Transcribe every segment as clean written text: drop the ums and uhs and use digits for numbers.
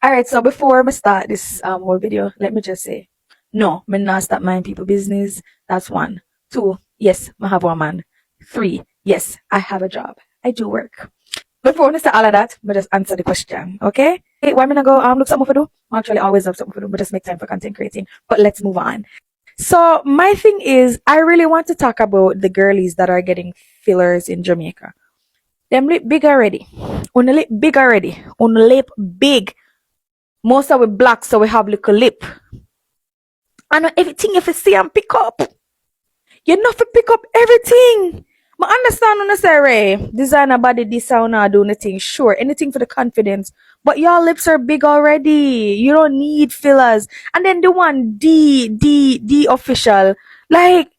Alright, so before I start this whole video, let me just say, no, me not stop mind people business. That's one. Two, yes, I have one man. Three, yes, I have a job. I do work. Before I start all of that, me just answer the question, okay? Hey, why me not go look something for do? I actually always have something for do, but just make time for content creating. But let's move on. So my thing is, I really want to talk about the girlies that are getting fillers in Jamaica. Them lip big already. On the lip big already. On the lip big. Most of we black, so we have little lip. And everything if you see and pick up. You know to pick up everything. I understand when I say, Ray, designer body, this sound, do anything. Sure, anything for the confidence. But your lips are big already. You don't need fillers. And then the one D official. Like,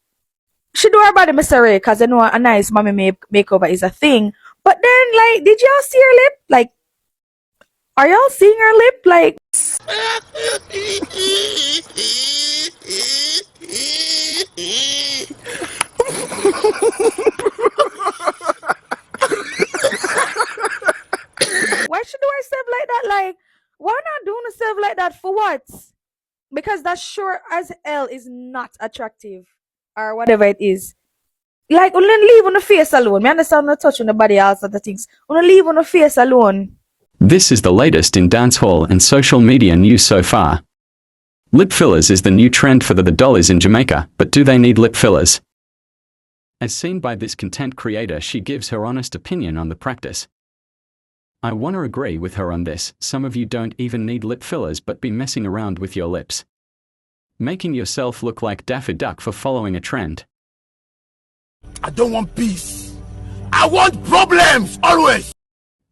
she do her body, Mr. Ray, because I know a nice mommy makeover is a thing. But then, like, did y'all see her lip? Like, are y'all seeing her lip? Like, why should do herself like that? Like, why not doing herself like that for what? Because that sure as hell is not attractive or whatever it is. Like, only leave on the face alone. Me understand not touching the body, all sorts of things. Only leave on the face alone. This is the latest in dancehall and social media news so far. Lip fillers is the new trend for the dollies in Jamaica, but do they need lip fillers? As seen by this content creator, she gives her honest opinion on the practice. I wanna agree with her on this. Some of you don't even need lip fillers but be messing around with your lips, making yourself look like Daffy Duck for following a trend. I don't want peace. I want problems, always.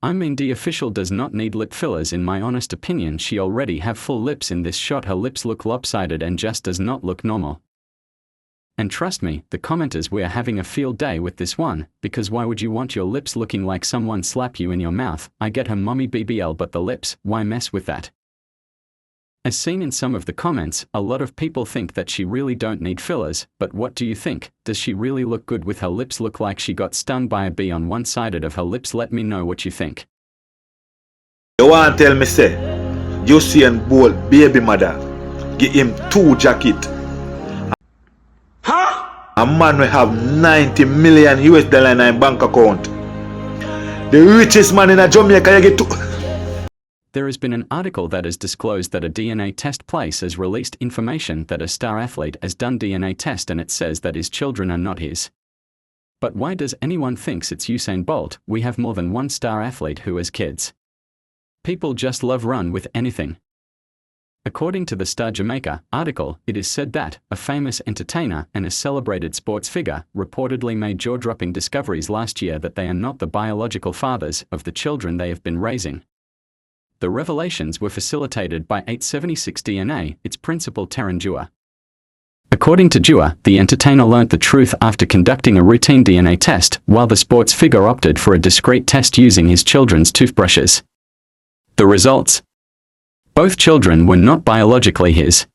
I mean, the official does not need lip fillers in my honest opinion. She already have full lips in this shot. Her lips look lopsided and just does not look normal. And trust me, the commenters we are having a field day with this one, because why would you want your lips looking like someone slap you in your mouth? I get her mommy BBL, but the lips, why mess with that? As seen in some of the comments, a lot of people think that she really don't need fillers, but what do you think? Does she really look good with her lips? Look like she got stung by a bee on one side of her lips. Let me know what you think. You want to tell me say, Usain Bolt baby mother, give him 2 jackets. Huh? A man will have 90 million US dollar in a bank account. The richest man in a Jamaica, you get 2. There has been an article that has disclosed that a DNA test place has released information that a star athlete has done DNA test and it says that his children are not his. But why does anyone thinks it's Usain Bolt? We have more than one star athlete who has kids. People just love run with anything. According to the Star Jamaica article, it is said that a famous entertainer and a celebrated sports figure reportedly made jaw-dropping discoveries last year that they are not the biological fathers of the children they have been raising. The revelations were facilitated by 876 DNA, its principal Terran Dua. According to Dua, the entertainer learnt the truth after conducting a routine DNA test, while the sports figure opted for a discreet test using his children's toothbrushes. The results? Both children were not biologically his.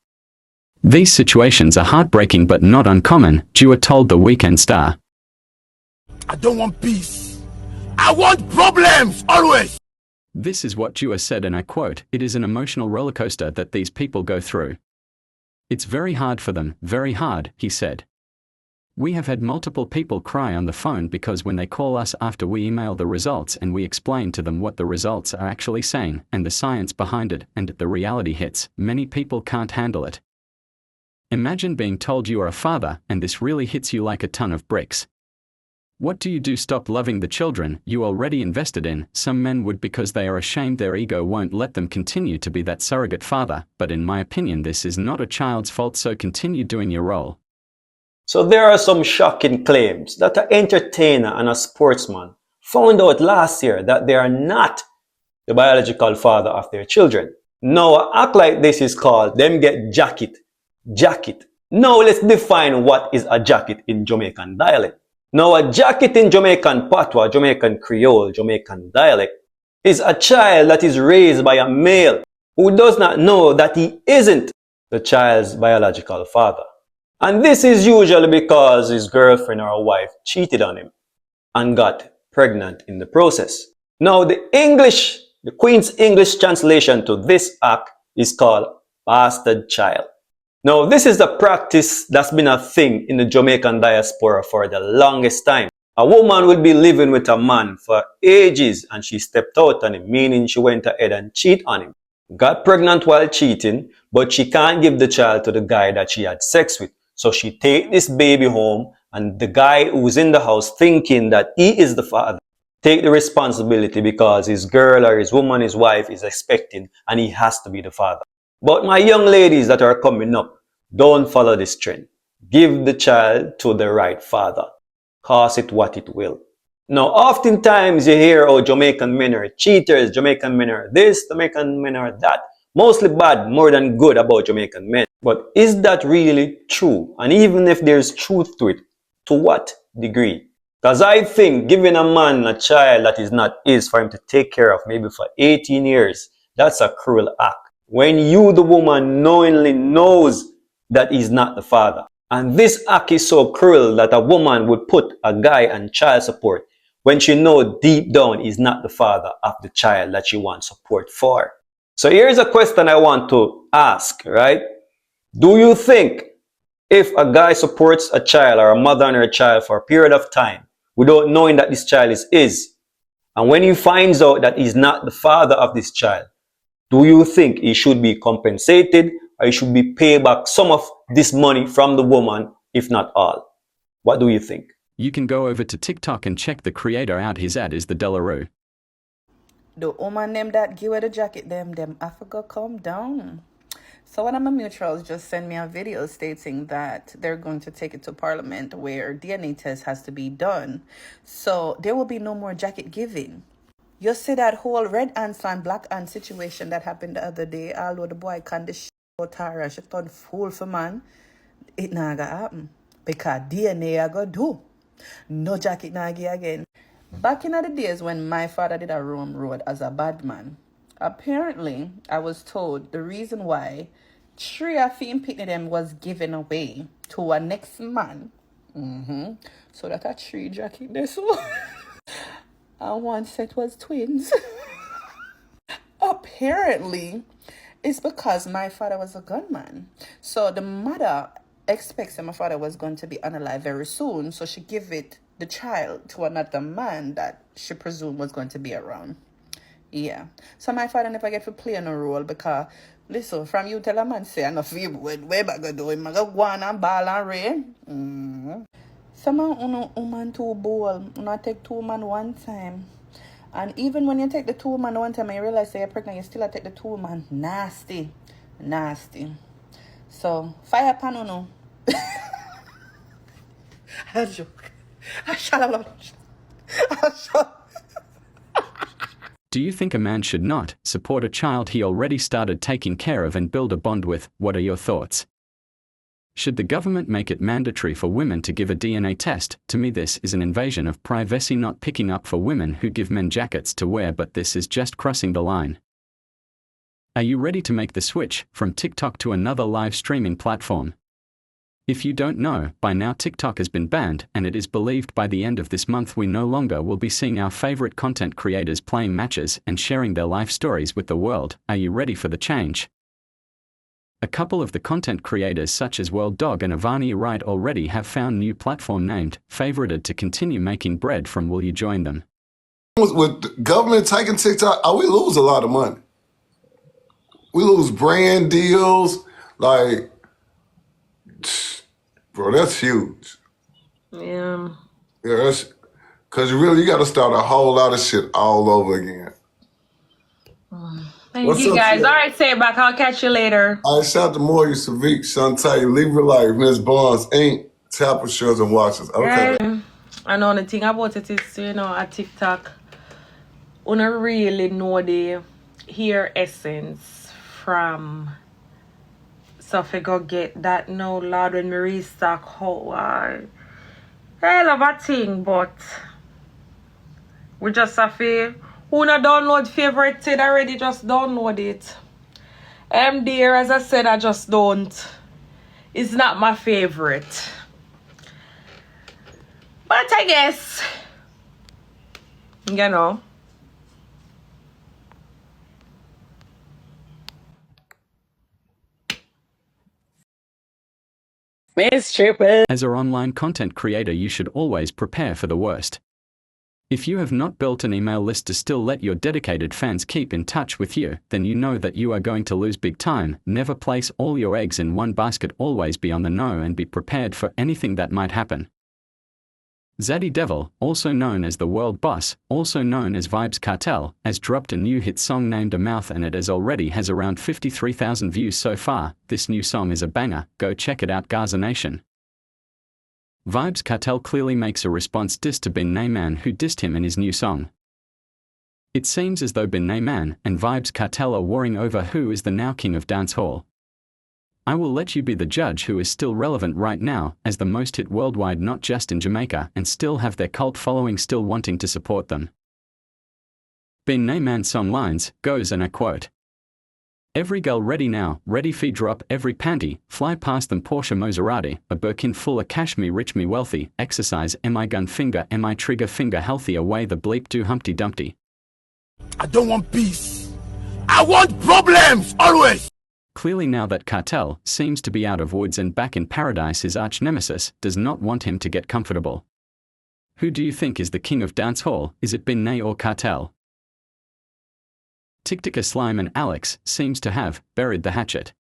These situations are heartbreaking but not uncommon, Dua told the Weekend Star. I don't want peace. I want problems, always. This is what Dua said, and I quote, "It is an emotional rollercoaster that these people go through. It's very hard for them, very hard," he said. "We have had multiple people cry on the phone because when they call us after we email the results and we explain to them what the results are actually saying and the science behind it and the reality hits, many people can't handle it. Imagine being told you are a father and this really hits you like a ton of bricks. What do you do? Stop loving the children you already invested in? Some men would because they are ashamed their ego won't let them continue to be that surrogate father, but in my opinion this is not a child's fault, so continue doing your role." So there are some shocking claims that an entertainer and a sportsman found out last year that they are not the biological father of their children. Now act like this is called them get jacket. Now let's define what is a jacket in Jamaican dialect. Now a jacket in Jamaican patois, Jamaican Creole, Jamaican dialect is a child that is raised by a male who does not know that he isn't the child's biological father. And this is usually because his girlfriend or wife cheated on him and got pregnant in the process. Now the English The Queen's English translation to this act is called bastard child. Now, this is a practice that's been a thing in the Jamaican diaspora for the longest time. A woman will be living with a man for ages and she stepped out on him, meaning she went ahead and cheated on him. Got pregnant while cheating, but she can't give the child to the guy that she had sex with. So she take this baby home, and the guy who's in the house thinking that he is the father take the responsibility because his girl or his woman, his wife is expecting and he has to be the father. But my young ladies that are coming up, don't follow this trend. Give the child to the right father. Cost it what it will. Now, oftentimes you hear, oh, Jamaican men are cheaters, Jamaican men are this, Jamaican men are that. Mostly bad, more than good about Jamaican men. But is that really true? And even if there's truth to it, to what degree? Because I think giving a man a child that is not his for him to take care of maybe for 18 years, that's a cruel act. When you, the woman, knowingly knows that he's not the father. And this act is so cruel that a woman would put a guy on child support when she knows deep down he's not the father of the child that she wants support for. So here's a question I want to ask, right? Do you think if a guy supports a child or a mother and her child for a period of time without knowing that this child is his, and when he finds out that he's not the father of this child, do you think he should be compensated or he should be paid back some of this money from the woman, if not all? What do you think? You can go over to TikTok and check the creator out. His ad is the Delarue. The woman them that give her the jacket, them Africa come down. So one of my mutuals just sent me a video stating that they're going to take it to Parliament where DNA test has to be done. So there will be no more jacket giving. You see that whole red ants and black ant situation that happened the other day, although the boy can't dish out Tara, she turned fool for man. It not gonna happen. Because DNA I go do. No jacket nagi again. Back in the days when my father did a Rome Road as a bad man, apparently I was told the reason why 3 of him picnic them was given away to a next man. So that a 3 jacket this one. And one set was twins. Apparently, it's because my father was a gunman. So the mother expects that my father was going to be unalive very soon. So she gave the child to another man that she presumed was going to be around. Yeah. So my father never get to play no role because, listen, from you tell a man say enough you way back do him go on and ball and rain. Some woman too bold. You take 2 man one time. And even when you take the 2 man one time and you realize that you're pregnant, you still take the 2 man. Nasty. So, fire pan no. I joke. I shut up. Do you think a man should not support a child he already started taking care of and build a bond with? What are your thoughts? Should the government make it mandatory for women to give a DNA test? To me, this is an invasion of privacy, not picking up for women who give men jackets to wear, but this is just crossing the line. Are you ready to make the switch from TikTok to another live streaming platform? If you don't know, by now TikTok has been banned, and it is believed by the end of this month we no longer will be seeing our favorite content creators playing matches and sharing their life stories with the world. Are you ready for the change? A couple of the content creators such as World Dog and Avani Wright already have found new platform named Favorited to continue making bread from. Will you join them? With the government taking TikTok, we lose a lot of money. We lose brand deals, like, bro, that's huge. Yeah. Yeah, that's, because you got to start a whole lot of shit all over again. Thank What's you up, guys. Flo? All right, say it back. I'll catch you later. I shout to Moya, Savik, Shantae, Libra Life, Miss Barnes, Inc., Tapper Shirts and Watches. Okay. Right. And the thing about it is, at TikTok, you don't really know the hair essence from. So if I go get that now, Lord, when me restock, hell of a thing, but we just have to, who not download favorite thing already, just download it. There, as I said, I just don't. It's not my favorite. But I guess, Miss Triple. As an online content creator, you should always prepare for the worst. If you have not built an email list to still let your dedicated fans keep in touch with you, then you know that you are going to lose big time. Never place all your eggs in one basket. Always be on the know and be prepared for anything that might happen. Zaddy Devil, also known as the World Boss, also known as Vybz Kartel, has dropped a new hit song named A Mouth, and it already has around 53,000 views so far. This new song is a banger. Go check it out, Gaza Nation. Vybz Kartel clearly makes a response diss to BeenieMan, who dissed him in his new song. It seems as though BeenieMan and Vybz Kartel are warring over who is the now king of dancehall. I will let you be the judge who is still relevant right now as the most hit worldwide, not just in Jamaica, and still have their cult following still wanting to support them. BeenieMan's song lines goes, and I quote, "Every girl ready now, ready feed drop every panty, fly past them Porsche Maserati, a Birkin full of cash, me rich me wealthy, exercise, am I gun finger, am I trigger finger healthy, away the bleep do Humpty Dumpty." I don't want peace. I want problems always. Clearly now that Kartel seems to be out of woods and back in paradise, his arch nemesis does not want him to get comfortable. Who do you think is the king of dancehall? Is it BeenieMan or Kartel? TikToker Slime and Alex seems to have buried the hatchet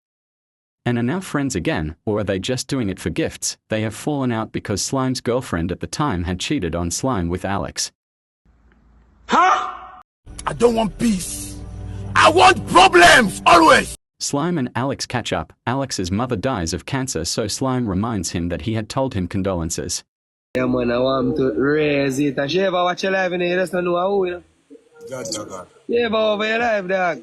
and are now friends again, or are they just doing it for gifts? They have fallen out because Slime's girlfriend at the time had cheated on Slime with Alex. Huh? I don't want peace. I want problems always. Slime and Alex catch up. Alex's mother dies of cancer, so Slime reminds him that he had told him condolences. Yeah, man, I want to raise it. And she ever watch your live and you just don't know how, you know? God. You ever over your life, dog?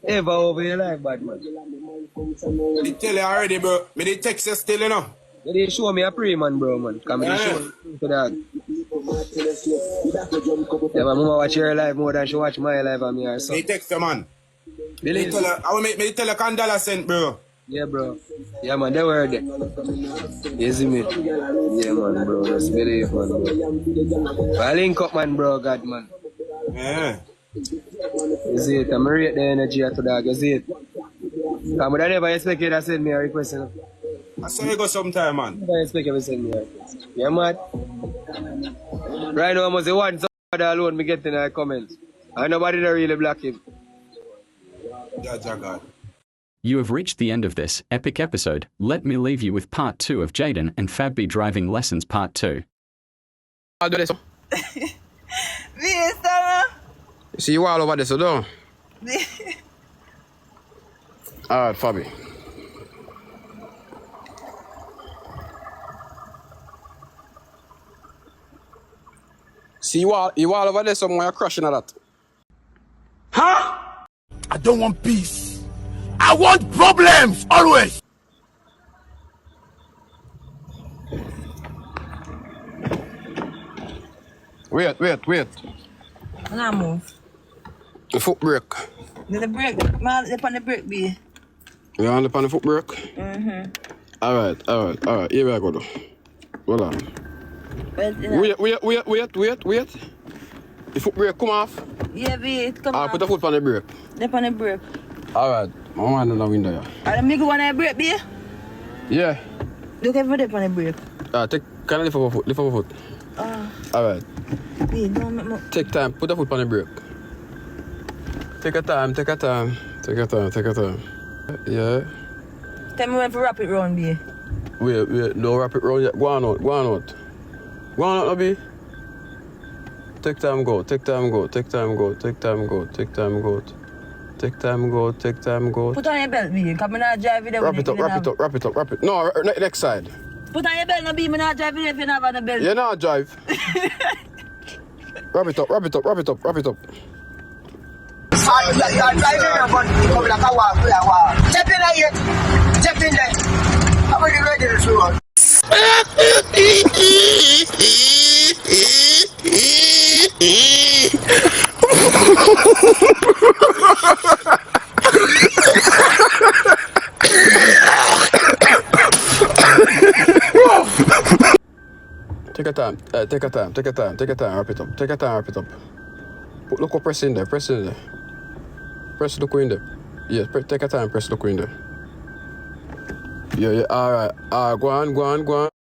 Ever over your life, bad man? I tell you already, bro. Me the text you still, you know. You didn't show me a pre-man, bro, man. Come and show me to dog. Yeah, my mama watch your life more than she watch my life and me or something. Me text you, man. Believe me I will me tell you Candela sent, bro. Yeah, bro. Yeah, man, they were there. You see me? Yeah, man, bro. Just believe, man, bro. I link up, man, bro, God, man. Yeah. You see it? I'm rate the energy at the dog. You see it? I never expect you to send me a request, you know? I saw you go sometime, man. I never expect you to send me a request. Yeah, man. Right now, I must say one somebody alone me getting a comment. And nobody that really block him. God. You have reached the end of this epic episode. Let me leave you with part 2 of Jaden and Fabby driving lessons part 2. I'll do this. See you all over there, so don't. Alright, Fabby. See you all over there somewhere, you're crushing at that. Huh? I don't want peace. I want problems always. Wait. Now move. The foot brake. The brake. Man, the on the brake, be. You on the foot brake? Mm-hmm. Alright. Here we go though. Hold on. Wait. The foot brake come off. Yeah, be. Come on. Put the foot on the brake. The on the brake. Alright. I'm on the window, yeah. Are the go on the brake, be? Yeah. Look over there on the brake. Can I lift up a foot? Alright. Be, don't make me... Take time. Put the foot on the brake. Take your time. Yeah. Tell me when to wrap it round, be. Wait. No, wrap it round yet. Go on out, no, be. Take time, go. Put on your belt, be. Because I'm not driving there. Wrap it. No, next side. Put on your belt, no, be. I'm not driving there if you don't have on the belt. You're not drive. Wrap it up. You're driving but you come like a walk. Step in there. I'm already ready to show. Take your time. Wrap it up. Look up, press in there. Press the queen there. Yes, take your time, press the queen there. Yeah, alright. Alright, go on.